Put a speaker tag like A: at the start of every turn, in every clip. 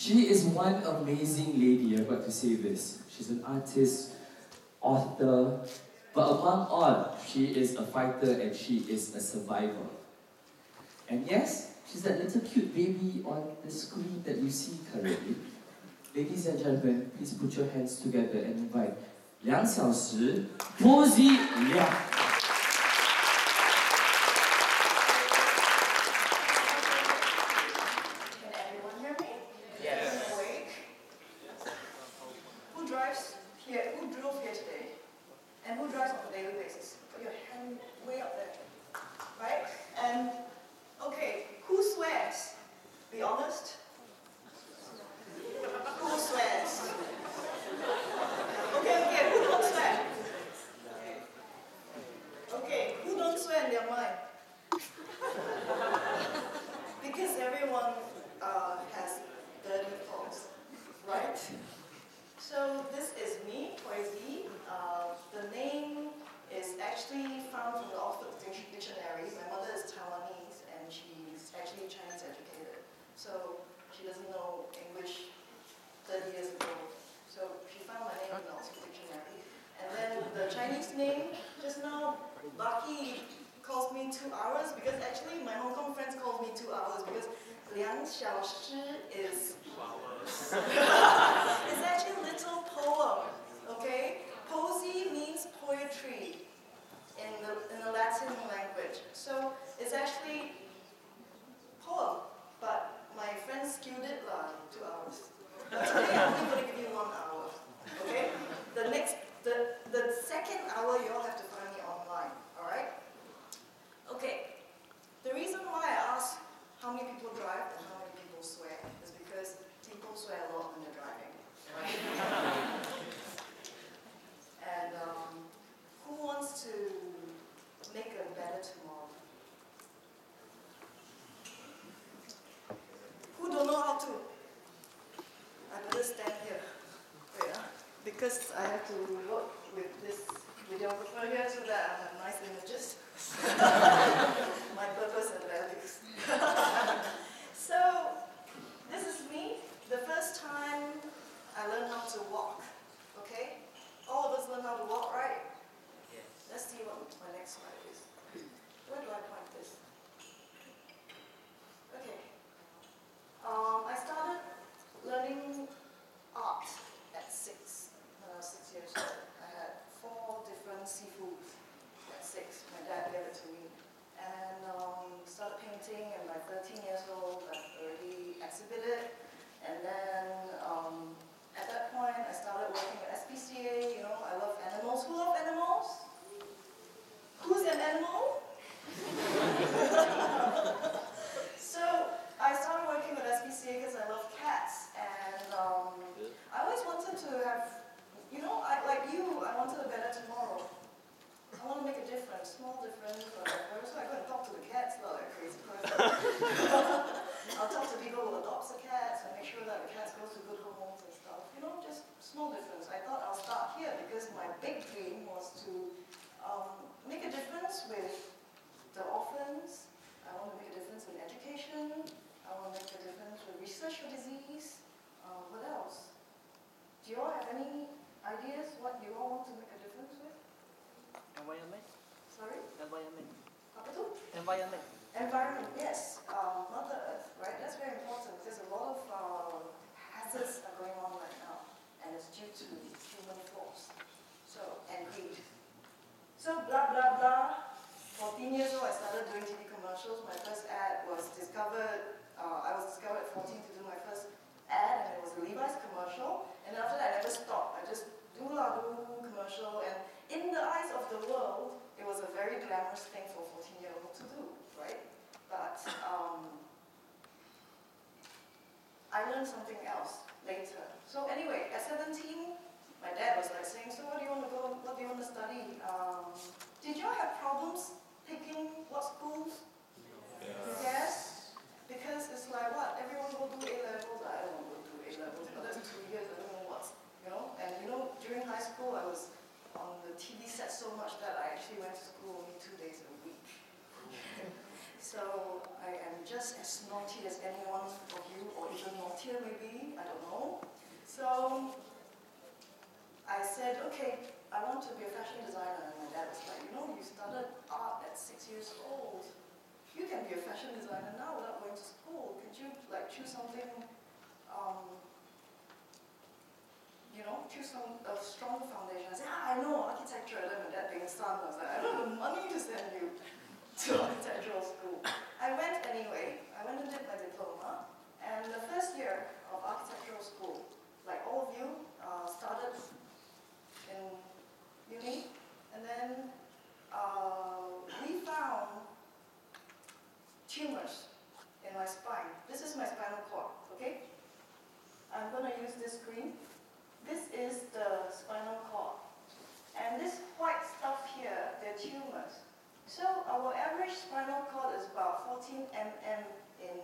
A: She is one amazing lady, I've got to say this. She's an artist, author, but among all, she is a fighter and she is a survivor. And yes, she's that little cute baby on the screen that you see currently. Ladies and gentlemen, please put your hands together and invite Liang Xiaoshi, Poesy Liang.
B: Can everyone hear me? Yes. Awake? Who drives here? Who drove here today? And who drives on a daily basis? Put your hand way up there. Right? And, okay, who swears? Be honest. Who swears? Okay, who don't swear? Okay, who don't swear in their mind? Because everyone has dirty thoughts, right? So this is me, Poesy. The name is actually found from the Oxford Dictionary. My mother is Taiwanese and she's actually Chinese educated. So she doesn't know English 30 years ago. So she found my name in the Oxford Dictionary. And then the Chinese name, just now, Lucky calls me 2 hours because actually my Hong Kong friends call me 2 hours because Liang Xiaoshi is it's actually a little poem, okay? Poesy means poetry in the Latin language. So it's actually poem, but my friends skewed it 2 hours. But today I'm only going to give you 1 hour, okay? The second hour you all have to find me online, all right? Okay, the reason why I asked how many people drive and how many people swear is because people swear a lot when they're driving, right? And who wants to make a better tomorrow? Who don't know how to? I better stand here. Wait, because I have to work with this videographer here so that I have nice images. My purpose and values. So, this is me. The first time I learned how to walk. Okay? All of us learn how to walk, right? Yes. Let's see what my next slide is. Where do I point this? Okay. I started learning art at 6, when I was 6 years old. I had 4 different seafoods at 6. My dad gave it to me. And started painting, and by 13 years old, I've already exhibited. And then at that point, I started working at SPCA. You know, I love animals. Who love animals? Who's an animal? So I started working with SPCA because I love cats. And I always wanted to have, you know, like you, I wanted a better tomorrow. I want to make a difference, small difference, whatever. So I go and talk to the cats, not like a crazy person. I'll talk to people who adopt the cats and make sure that the cats go to good homes and stuff. You know, just small difference. I thought I'll start here because my big dream was to make a difference with the orphans. I want to make a difference in education. I want to make a difference with research for disease. What else? Do you all have any ideas what you all want to make a difference with?
C: Environment.
B: Sorry?
C: Environment.
B: Apa tu?
C: Environment.
B: Environment, yes. Mother Earth, right? That's very important. There's a lot of hazards are going on right now, and it's due to human force. So, and greed. So, blah, blah, blah. 14 years old, I started doing TV commercials. My first ad was discovered, I was discovered at 14 to do my first ad, and it was a Levi's commercial. And after that, I never stopped. I just do commercial, and in the eyes of the world, it was a very glamorous thing for a 14-year-old to do, right? But I learned something else later. So anyway, at 17, my dad was like saying, so what do you want to go, what do you want to study? Did you all have problems picking what schools? Yes? Because it's like, what, everyone will do A-levels? I don't want to do A-levels, but that's 2 years, I don't know what, you know? And you know, during high school, I was on the TV set so much that I actually went to school only 2 days a week. So I am just as naughty as any one of you, or even naughtier. volunteer maybe, I don't know. So I said, okay, I want to be a fashion designer. And my dad was like, you know, you started art at 6 years old. You can be a fashion designer now without going to school. Could you like choose something, you know, choose a stronger foundation? I said, I know, architecture. And then my dad being son, I was like, I don't have the money to send you to architectural school. I went anyway. I went and did my diploma. And the first year of architectural school, like all of you, started in uni. And then we found tumors in my spine. This is my spinal cord, okay? I'm going to use this screen. This is the spinal cord. And this white stuff here, they're tumors. So our average spinal cord is about 14 mm in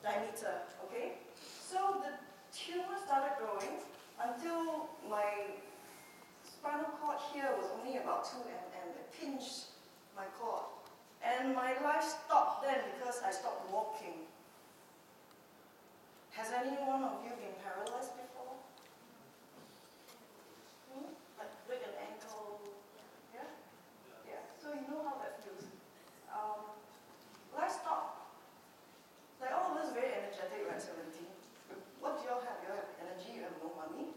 B: diameter, okay? So the tumor started growing until my spinal cord here was only about 2 mm. It pinched my cord. And my life stopped then because I stopped walking. Has any one of you been paralyzed before? Like break an ankle? Yeah? Yeah. So you know how that feels. Life stopped. Like all of us very energetic at 17. What do you all have? You have energy, you have no money.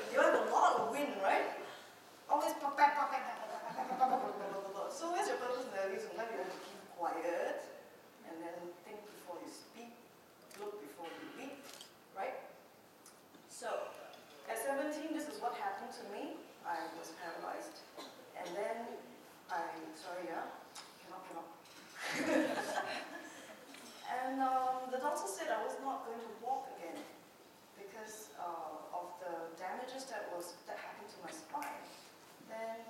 B: You have a lot of wind, right? Always pop back, pop back, pop back, pop back, pop back, pop back, pop back. So where's your purpose in the life? Sometimes you have to keep quiet and then think before you speak, look before you leap, right? So at 17, this is what happened to me. I was paralyzed. And then cannot. And the doctor said I was not going to walk again because of the damages that happened to my spine. Then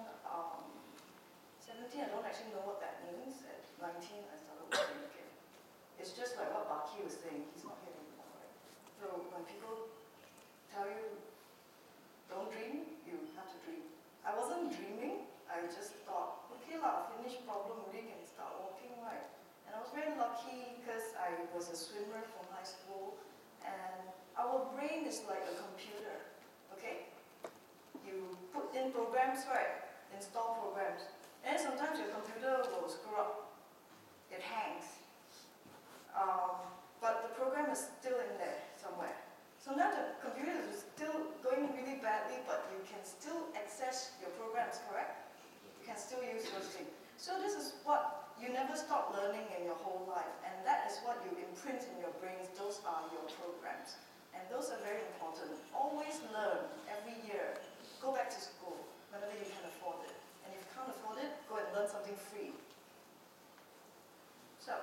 B: 17, I don't actually know what that means. At 19, I started walking again. It's just like what Baki was saying. He's not here anymore, right? So when people tell you don't dream, you have to dream. I wasn't dreaming. I just thought, okay lah, finish problem, we can start walking, right? And I was very lucky because I was a swimmer from high school, and our brain is like a computer, okay? You put in programs, right? Install programs. And sometimes your computer will screw up. It hangs. But the program is still in there somewhere. Sometimes the computer is still going really badly, but you can still access your programs, correct? You can still use those things. So this is what you never stop learning in your whole life, and that is what you imprint in your brains. Those are your programs. And those are very important. Always learn every year. Go back to school whenever you can afford it. And if you can't afford it, go and learn something free. So,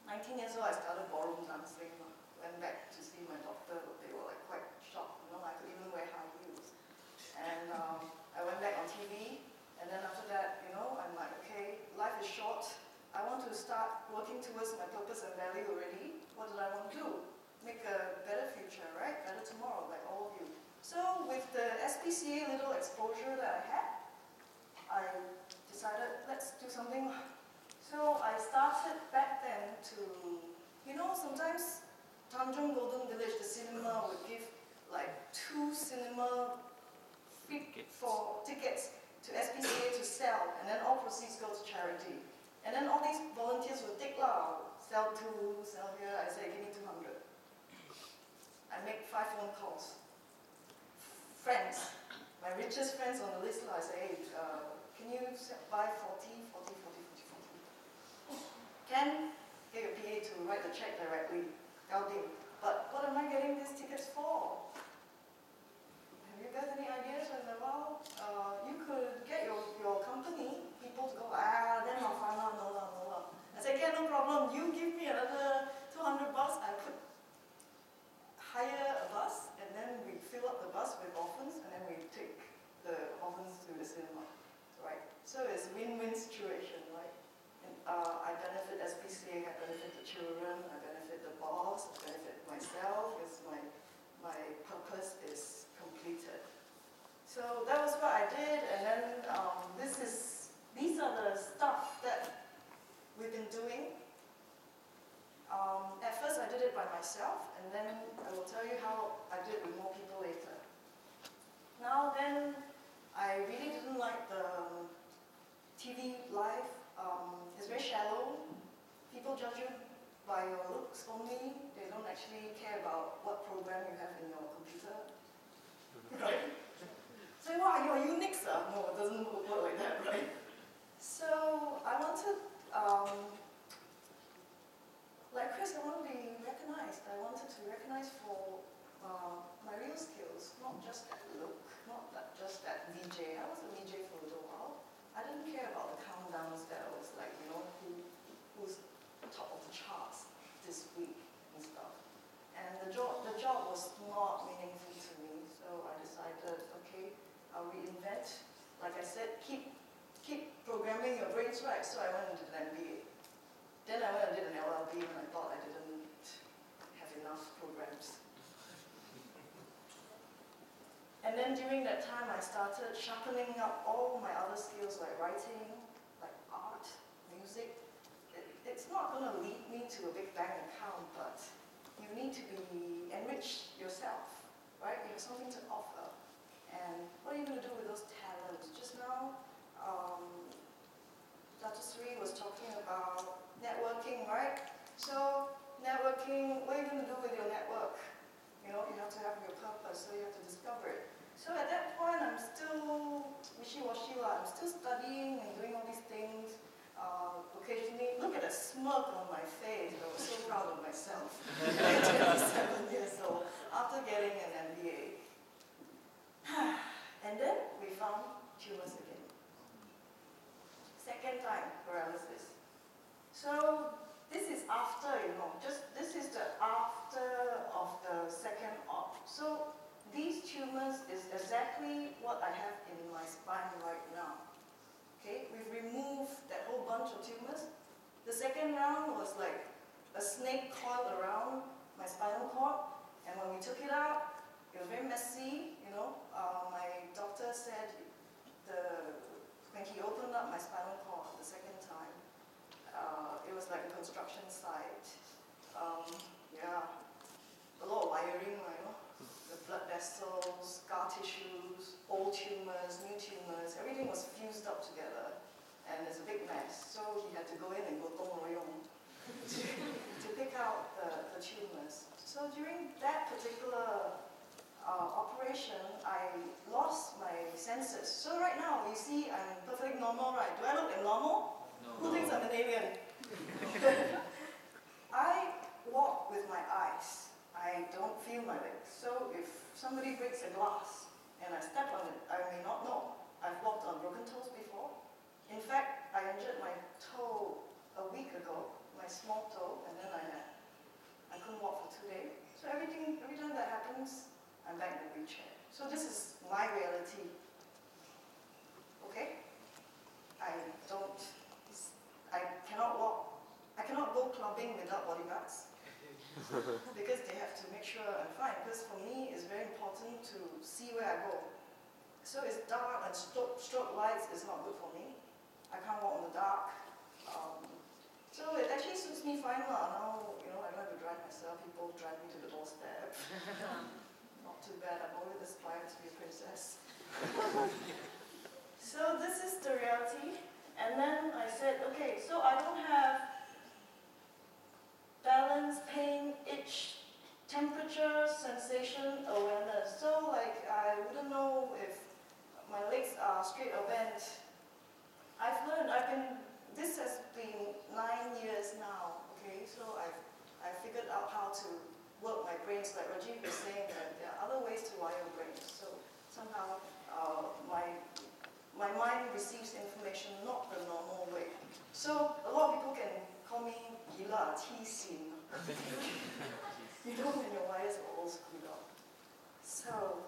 B: 19 years old, I started ballroom dancing. Went back to see my doctor. They were like quite shocked. You know, I could even wear high heels. And I went back on TV. And then after that, you know, I'm like, okay, life is short. I want to start working towards my purpose and value already. What did I want to do? Make a better future, right? Better tomorrow, like all of you. So with the SPCA little exposure that I had, I decided, let's do something. So I started back then to, you know, sometimes Tanjung Golden Village, the cinema would give like 2 cinema tickets to SPCA to sell, and then all proceeds go to charity. And then all these volunteers would take sell 2, sell here. I say, give me 200. I make 5 phone calls. Friends, my richest friends on the list, I say, hey, can you buy 40? Can get your PA to write the check directly. But what am I getting these tickets for? Have you got any ideas? I said, well, you could get your company people to go, then I'll find out, no. I said, okay, no problem. You give me another 200 bucks. I could hire a bus, and then we fill up the bus with orphans, and then we take the orphans to the cinema, right? So it's a win-win situation, right? And, I benefit SPCA, I benefit the children, I benefit the boss, I benefit myself, because my purpose is completed. So that was what I did, and then these are the stuff that we've been doing. myself, and then I will tell you how I did with more people later. Now then, I really didn't like the TV live. It's very shallow. People judge you by your looks only. They don't actually care about what program you have in your computer. Right? So, wow, you're unique, sir. No, it doesn't work like that, right? So, I wanted, like Chris, I want to be recognized. I wanted to be recognized for my real skills, not just that look, not that, just that VJ. I was a VJ for a little while. I didn't care about the countdowns that I was like, who's top of the charts this week and stuff. And the job was not meaningful to me, so I decided, okay, I'll reinvent. Like I said, keep programming your brains right. So I went and did an MBA. Then I went and did an LLB when I thought I didn't have enough programs. And then during that time, I started sharpening up all my other skills like writing, like art, music. It's not going to lead me to a big bank account, but you need to be enrich yourself, right? You have something to offer. And what are you going to do with those talents? Just now, Dr. Sri was talking about networking, right? So networking, what are you going to do with your network? You know, you have to have your purpose, so you have to discover it. So at that point, I'm still wishy-washy. I'm still studying and doing all these things. Occasionally, look at the smirk on my face. I was so proud of myself at 27 years old after getting an MBA. And then we found tumors again. Second time paralysis. So this is after, this is the after of the second op. So these tumors is exactly what I have in my spine right now. Okay, we've removed that whole bunch of tumors. The second round was like a snake coiled around my spinal cord, and when we took it out, it was very messy, My doctor said when he opened up my spinal cord the second time, it was like a construction site. A lot of wiring, the blood vessels, scar tissues, old tumors, new tumors, everything was fused up together. And it's a big mess. So he had to go in and go tong to pick out the tumors. So during that particular operation, I lost my senses. So right now, you see I'm perfectly normal, right? Do I look normal?
A: No.
B: Who thinks I'm an alien? I walk with my eyes. I don't feel my legs. So if somebody breaks a glass and I step on it, I may not know. I've walked on broken toes before. In fact, I injured my toe a week ago, my small toe, and then I couldn't walk for 2 days. So every time that happens, I'm back in a wheelchair. So this is my reality. Okay? I cannot walk. I cannot go clubbing without bodyguards. Because they have to make sure I'm fine. Because for me, it's very important to see where I go. So it's dark and strobe lights is not good for me. I can't walk in the dark. So it actually suits me fine now. I don't have to drive myself. People drive me to the doorstep. Not too bad. I've always aspired to be a princess. So this is the reality. And then I said, okay, so I don't have balance, pain, itch, temperature, sensation, awareness. So I wouldn't know if my legs are straight or bent. I've learned, this has been 9 years now, okay? So I've figured out how to work my brains, like Rajiv was saying, that there are other ways to wire brains. So somehow my mind receives information not the normal way. So a lot of people can call me gila, T-sin. When your wires are all screwed up. So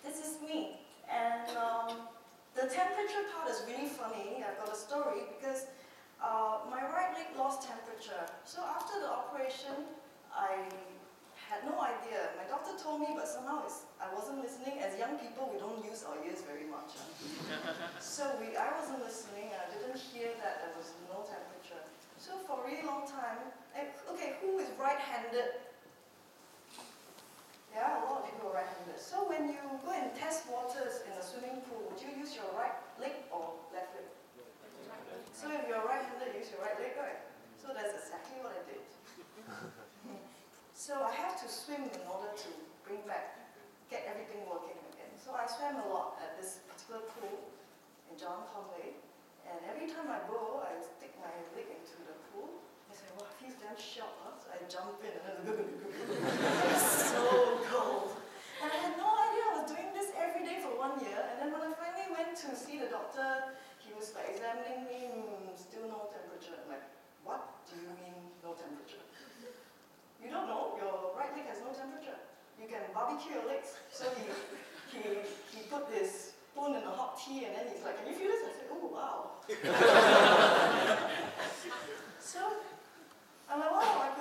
B: this is me. And the temperature part is really funny. I've got a story because my right leg lost temperature. So after the operation, I had no idea. My doctor told me, but somehow I wasn't listening. As young people, we don't use our ears very much. So I wasn't listening. I didn't hear that there was no temperature. So for a really long time, okay, who is right right-handed. Yeah, a lot of people are right-handed. So when you go and test waters in a swimming pool, would you use your right leg or left leg? So if you're right-handed, use your right leg, right? So that's exactly what I did. So I have to swim in order to get everything working again. So I swam a lot at this particular pool in John Conway. And every time I go, I stick my leg into the pool. I say, wow, it feels damn sharp, huh? So I jump in and then it's so cold. And I had no idea I was doing this every day for 1 year. And then when I finally went to see the doctor, he was like examining me, still no temperature. I'm like, what do you mean no temperature? You don't know, your right leg has no temperature. You can barbecue your legs. So he put his spoon in the hot tea and then he's like, can you feel this? I said, oh, wow. So I'm like, wow, I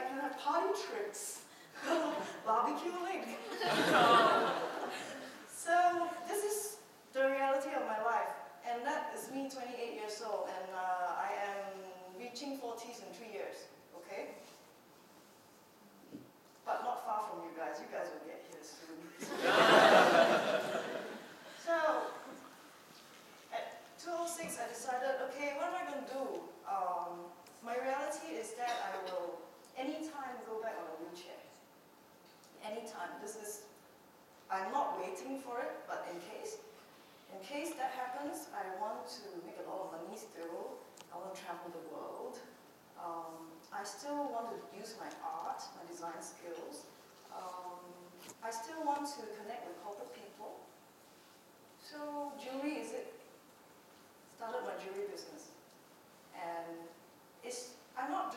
B: can have party tricks. Barbecue leg. So this is the reality of my life. And that is me, 28 years old. And I am reaching 40s in 3 years, okay? But not far from you guys. You guys will get here soon. So, at 2:06, I decided, okay, what am I going to do? My reality is that I will, anytime, go back on a wheelchair. Anytime. I'm not waiting for it, but in case that happens, I want to make a lot of money still. I want to travel the world. I still want to use my art, my design skills. I still want to connect with corporate people. So jewelry started my jewelry business. And I'm not